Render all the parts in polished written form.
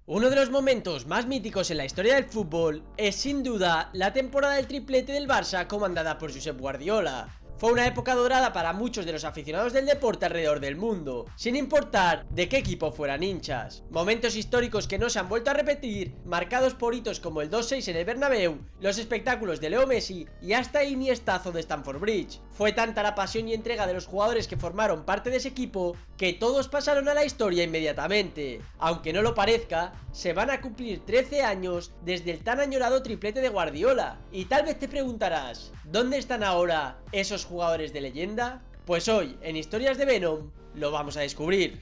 Uno de los momentos más míticos en la historia del fútbol es sin duda la temporada del triplete del Barça comandada por Josep Guardiola. Fue una época dorada para muchos de los aficionados del deporte alrededor del mundo, sin importar de qué equipo fueran hinchas. Momentos históricos que no se han vuelto a repetir, marcados por hitos como el 2-6 en el Bernabéu, los espectáculos de Leo Messi y hasta el Iniestazo de Stamford Bridge. Fue tanta la pasión y entrega de los jugadores que formaron parte de ese equipo que todos pasaron a la historia inmediatamente. Aunque no lo parezca, se van a cumplir 13 años desde el tan añorado triplete de Guardiola. Y tal vez te preguntarás, ¿dónde están ahora esos jugadores de leyenda? Pues hoy, en Historias de Venom, lo vamos a descubrir.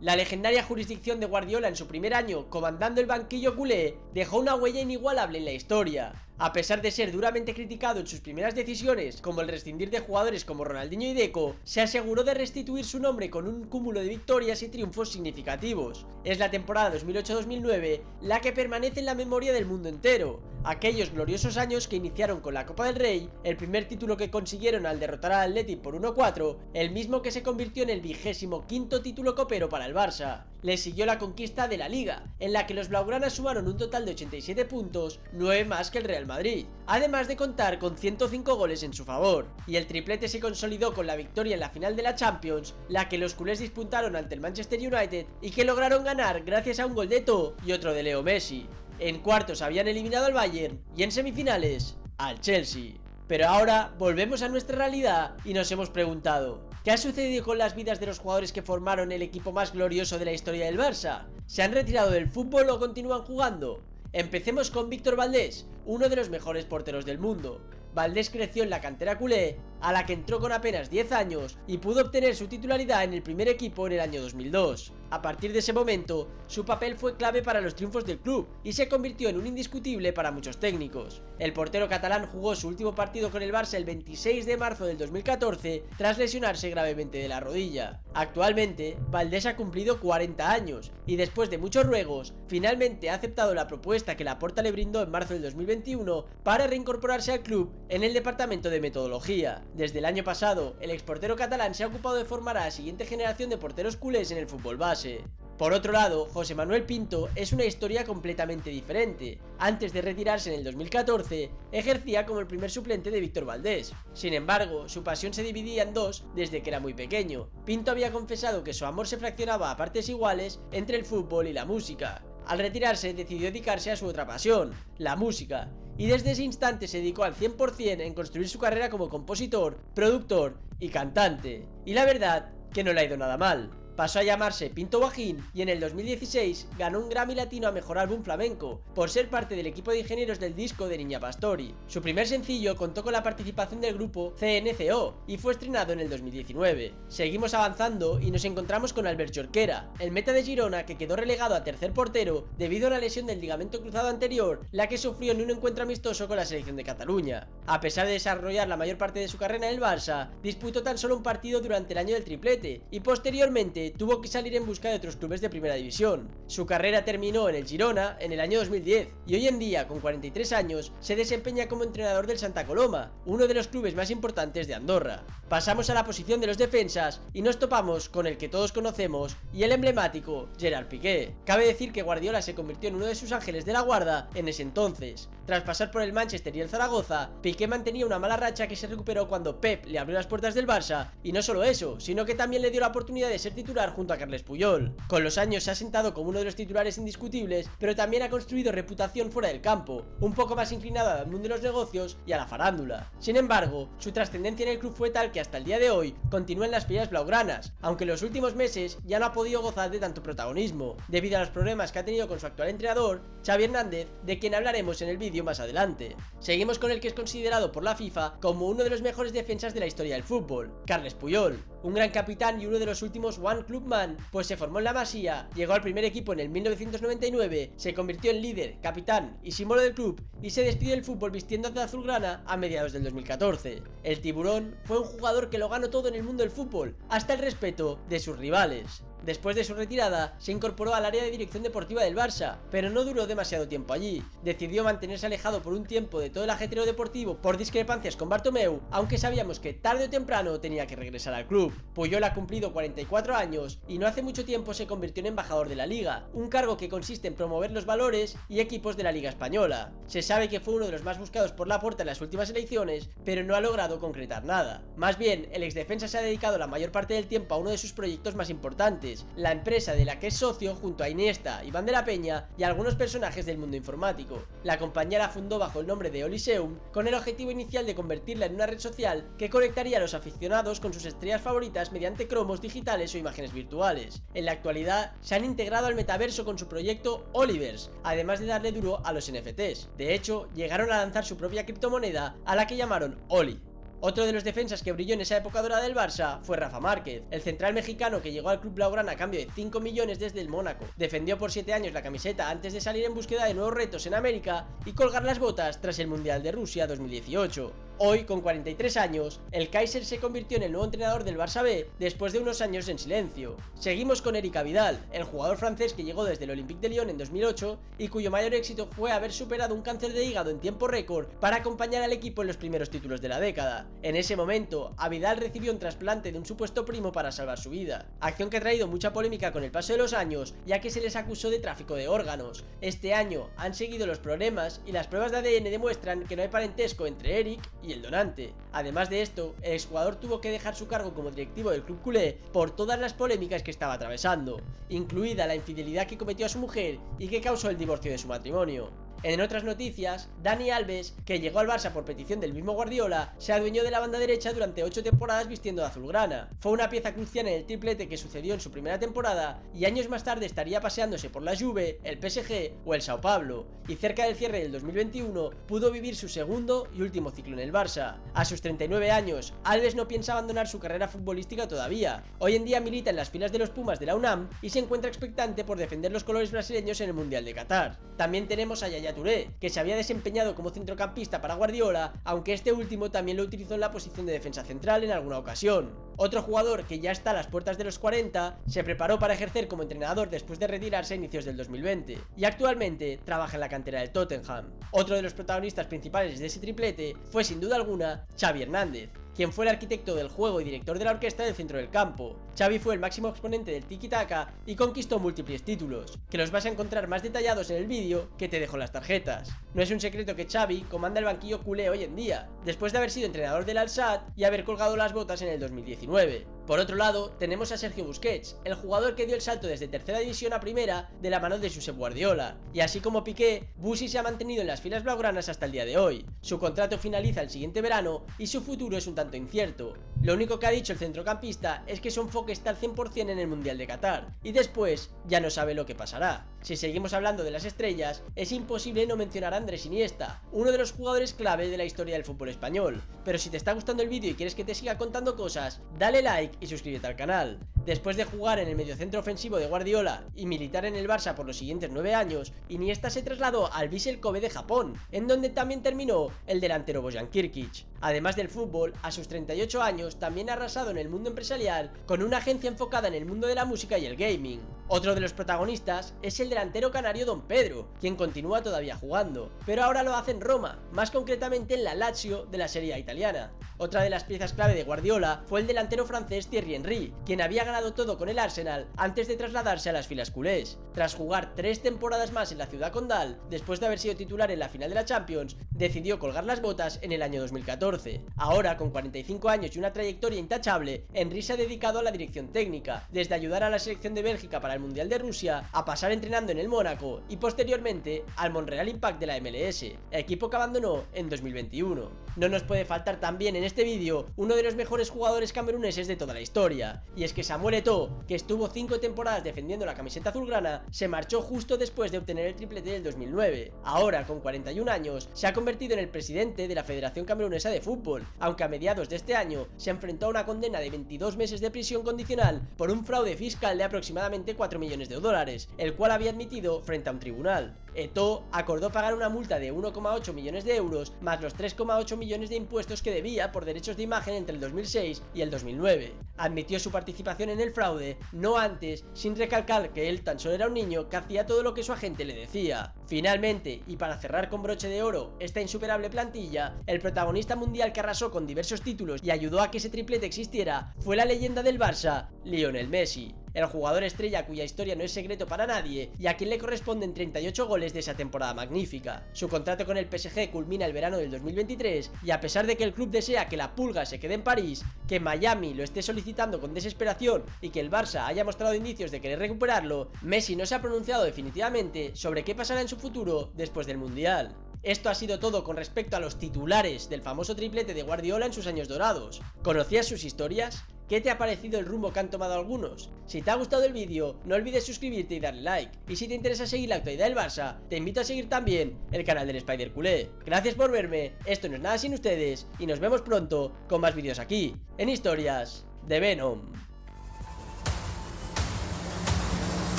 La legendaria jurisdicción de Guardiola en su primer año comandando el banquillo culé dejó una huella inigualable en la historia. A pesar de ser duramente criticado en sus primeras decisiones, como el rescindir de jugadores como Ronaldinho y Deco, se aseguró de restituir su nombre con un cúmulo de victorias y triunfos significativos. Es la temporada 2008-2009 la que permanece en la memoria del mundo entero. Aquellos gloriosos años que iniciaron con la Copa del Rey, el primer título que consiguieron al derrotar al Athletic por 1-4, el mismo que se convirtió en el 25º título copero para el Barça. Le siguió la conquista de la Liga, en la que los blaugranas sumaron un total de 87 puntos, 9 más que el Real Madrid, además de contar con 105 goles en su favor. Y el triplete se consolidó con la victoria en la final de la Champions, la que los culés disputaron ante el Manchester United y que lograron ganar gracias a un gol de Eto'o y otro de Leo Messi. En cuartos habían eliminado al Bayern y en semifinales al Chelsea. Pero ahora volvemos a nuestra realidad y nos hemos preguntado, ¿qué ha sucedido con las vidas de los jugadores que formaron el equipo más glorioso de la historia del Barça? ¿Se han retirado del fútbol o continúan jugando? Empecemos con Víctor Valdés, uno de los mejores porteros del mundo. Valdés creció en la cantera culé, a la que entró con apenas 10 años y pudo obtener su titularidad en el primer equipo en el año 2002. A partir de ese momento, su papel fue clave para los triunfos del club y se convirtió en un indiscutible para muchos técnicos. El portero catalán jugó su último partido con el Barça el 26 de marzo del 2014 tras lesionarse gravemente de la rodilla. Actualmente, Valdés ha cumplido 40 años y después de muchos ruegos, finalmente ha aceptado la propuesta que Laporta le brindó en marzo del 2021 para reincorporarse al club en el departamento de metodología. Desde el año pasado, el exportero catalán se ha ocupado de formar a la siguiente generación de porteros culés en el fútbol base. Por otro lado, José Manuel Pinto es una historia completamente diferente. Antes de retirarse en el 2014, ejercía como el primer suplente de Víctor Valdés. Sin embargo, su pasión se dividía en dos desde que era muy pequeño. Pinto había confesado que su amor se fraccionaba a partes iguales entre el fútbol y la música. Al retirarse, decidió dedicarse a su otra pasión, la música, y desde ese instante se dedicó al 100% en construir su carrera como compositor, productor y cantante. Y la verdad, que no le ha ido nada mal. Pasó a llamarse Pinto Bajín y en el 2016 ganó un Grammy Latino a Mejor Álbum Flamenco por ser parte del equipo de ingenieros del disco de Niña Pastori. Su primer sencillo contó con la participación del grupo CNCO y fue estrenado en el 2019. Seguimos avanzando y nos encontramos con Albert Jorquera, el meta de Girona que quedó relegado a tercer portero debido a una lesión del ligamento cruzado anterior, la que sufrió en un encuentro amistoso con la selección de Cataluña. A pesar de desarrollar la mayor parte de su carrera en el Barça, disputó tan solo un partido durante el año del triplete y posteriormente tuvo que salir en busca de otros clubes de primera división. Su carrera terminó en el Girona en el año 2010 y hoy en día, con 43 años, se desempeña como entrenador del Santa Coloma, uno de los clubes más importantes de Andorra. Pasamos a la posición de los defensas y nos topamos con el que todos conocemos y el emblemático Gerard Piqué. Cabe decir que Guardiola se convirtió en uno de sus ángeles de la guarda en ese entonces. Tras pasar por el Manchester y el Zaragoza, Piqué mantenía una mala racha que se recuperó cuando Pep le abrió las puertas del Barça, y no solo eso, sino que también le dio la oportunidad de ser titular junto a Carles Puyol. Con los años se ha sentado como uno de los titulares indiscutibles, pero también ha construido reputación fuera del campo, un poco más inclinada al mundo de los negocios y a la farándula. Sin embargo, su trascendencia en el club fue tal que hasta el día de hoy continúa en las filas blaugranas, aunque en los últimos meses ya no ha podido gozar de tanto protagonismo, debido a los problemas que ha tenido con su actual entrenador, Xavi Hernández, de quien hablaremos en el vídeo más adelante. Seguimos con el que es considerado por la FIFA como uno de los mejores defensas de la historia del fútbol, Carles Puyol, un gran capitán y uno de los últimos One Club Man, pues se formó en la Masía, llegó al primer equipo en el 1999, se convirtió en líder, capitán y símbolo del club y se despidió del fútbol vistiendo de azulgrana a mediados del 2014. El tiburón fue un jugador que lo ganó todo en el mundo del fútbol, hasta el respeto de sus rivales. Después de su retirada, se incorporó al área de dirección deportiva del Barça, pero no duró demasiado tiempo allí. Decidió mantenerse alejado por un tiempo de todo el ajetreo deportivo por discrepancias con Bartomeu, aunque sabíamos que tarde o temprano tenía que regresar al club. Puyol ha cumplido 44 años y no hace mucho tiempo se convirtió en embajador de la Liga, un cargo que consiste en promover los valores y equipos de la Liga Española. Se sabe que fue uno de los más buscados por Laporta en las últimas elecciones, pero no ha logrado concretar nada. Más bien, el exdefensa se ha dedicado la mayor parte del tiempo a uno de sus proyectos más importantes, la empresa de la que es socio junto a Iniesta, Iván de la Peña y algunos personajes del mundo informático. La compañía la fundó bajo el nombre de Oliseum, con el objetivo inicial de convertirla en una red social que conectaría a los aficionados con sus estrellas favoritas mediante cromos digitales o imágenes virtuales. En la actualidad, se han integrado al metaverso con su proyecto Oliverse, además de darle duro a los NFTs. De hecho, llegaron a lanzar su propia criptomoneda, a la que llamaron Oli. Otro de los defensas que brilló en esa época dorada del Barça fue Rafa Márquez, el central mexicano que llegó al club blaugrana a cambio de 5 millones desde el Mónaco. Defendió por 7 años la camiseta antes de salir en búsqueda de nuevos retos en América y colgar las botas tras el Mundial de Rusia 2018. Hoy, con 43 años, el Kaiser se convirtió en el nuevo entrenador del Barça B después de unos años en silencio. Seguimos con Eric Abidal, el jugador francés que llegó desde el Olympique de Lyon en 2008 y cuyo mayor éxito fue haber superado un cáncer de hígado en tiempo récord para acompañar al equipo en los primeros títulos de la década. En ese momento, Abidal recibió un trasplante de un supuesto primo para salvar su vida, acción que ha traído mucha polémica con el paso de los años, ya que se les acusó de tráfico de órganos. Este año han seguido los problemas y las pruebas de ADN demuestran que no hay parentesco entre Eric y el donante. Además de esto, el exjugador tuvo que dejar su cargo como directivo del club culé por todas las polémicas que estaba atravesando, incluida la infidelidad que cometió a su mujer y que causó el divorcio de su matrimonio. En otras noticias, Dani Alves, que llegó al Barça por petición del mismo Guardiola, se adueñó de la banda derecha durante 8 temporadas vistiendo de azulgrana. Fue una pieza crucial en el triplete que sucedió en su primera temporada y años más tarde estaría paseándose por la Juve, el PSG o el Sao Paulo, y cerca del cierre del 2021 pudo vivir su segundo y último ciclo en el Barça. A sus 39 años, Alves no piensa abandonar su carrera futbolística todavía. Hoy en día milita en las filas de los Pumas de la UNAM y se encuentra expectante por defender los colores brasileños en el Mundial de Qatar. También tenemos a Yaya Touré, que se había desempeñado como centrocampista para Guardiola, aunque este último también lo utilizó en la posición de defensa central en alguna ocasión. Otro jugador que ya está a las puertas de los 40 se preparó para ejercer como entrenador después de retirarse a inicios del 2020 y actualmente trabaja en la cantera del Tottenham. Otro de los protagonistas principales de ese triplete fue sin duda alguna Xavi Hernández, quien fue el arquitecto del juego y director de la orquesta del centro del campo. Xavi fue el máximo exponente del tiki-taka y conquistó múltiples títulos, que los vas a encontrar más detallados en el vídeo que te dejo en las tarjetas. No es un secreto que Xavi comanda el banquillo culé hoy en día, después de haber sido entrenador del Al-Sadd y haber colgado las botas en el 2019. Por otro lado, tenemos a Sergio Busquets, el jugador que dio el salto desde tercera división a primera de la mano de Josep Guardiola, y así como Piqué, Busi se ha mantenido en las filas blaugranas hasta el día de hoy. Su contrato finaliza el siguiente verano y su futuro es un tanto incierto. Lo único que ha dicho el centrocampista es que su enfoque está al 100% en el Mundial de Qatar, y después ya no sabe lo que pasará. Si seguimos hablando de las estrellas, es imposible no mencionar a Andrés Iniesta, uno de los jugadores clave de la historia del fútbol español. Pero si te está gustando el vídeo y quieres que te siga contando cosas, dale like y suscríbete al canal. Después de jugar en el mediocentro ofensivo de Guardiola y militar en el Barça por los siguientes 9 años, Iniesta se trasladó al Vissel Kobe de Japón, en donde también terminó el delantero Bojan Kirkic. Además del fútbol, a sus 38 años también ha arrasado en el mundo empresarial con una agencia enfocada en el mundo de la música y el gaming. Otro de los protagonistas es el delantero canario Don Pedro, quien continúa todavía jugando, pero ahora lo hace en Roma, más concretamente en la Lazio de la Serie A italiana. Otra de las piezas clave de Guardiola fue el delantero francés Thierry Henry, quien había ganado todo con el Arsenal antes de trasladarse a las filas culés. Tras jugar 3 temporadas más en la ciudad condal, después de haber sido titular en la final de la Champions, decidió colgar las botas en el año 2014. Ahora, con 45 años y una trayectoria intachable, Henry se ha dedicado a la dirección técnica, desde ayudar a la selección de Bélgica para el Mundial de Rusia, a pasar entrenando en el Mónaco y posteriormente al Montreal Impact de la MLS, equipo que abandonó en 2021. No nos puede faltar también en este vídeo uno de los mejores jugadores cameruneses de toda la historia, y es que Samuel Eto'o, que estuvo 5 temporadas defendiendo la camiseta azulgrana, se marchó justo después de obtener el triplete del 2009. Ahora, con 41 años, se ha convertido en el presidente de la Federación Camerunesa de Fútbol, aunque a mediados de este año se enfrentó a una condena de 22 meses de prisión condicional por un fraude fiscal de aproximadamente 4 millones de dólares, el cual había admitido frente a un tribunal. Eto'o acordó pagar una multa de 1,8 millones de euros más los 3,8 millones de impuestos que debía por derechos de imagen entre el 2006 y el 2009. Admitió su participación en el fraude, no antes, sin recalcar que él tan solo era un niño que hacía todo lo que su agente le decía. Finalmente, y para cerrar con broche de oro esta insuperable plantilla, el protagonista mundial que arrasó con diversos títulos y ayudó a que ese triplete existiera fue la leyenda del Barça, Lionel Messi. El jugador estrella cuya historia no es secreto para nadie y a quien le corresponden 38 goles de esa temporada magnífica. Su contrato con el PSG culmina el verano del 2023 y a pesar de que el club desea que la Pulga se quede en París, que Miami lo esté solicitando con desesperación y que el Barça haya mostrado indicios de querer recuperarlo, Messi no se ha pronunciado definitivamente sobre qué pasará en su futuro después del Mundial. Esto ha sido todo con respecto a los titulares del famoso triplete de Guardiola en sus años dorados. ¿Conocías sus historias? ¿Qué te ha parecido el rumbo que han tomado algunos? Si te ha gustado el vídeo, no olvides suscribirte y darle like. Y si te interesa seguir la actualidad del Barça, te invito a seguir también el canal del Spider Culé. Gracias por verme, esto no es nada sin ustedes, y nos vemos pronto con más vídeos aquí, en Historias de Venom.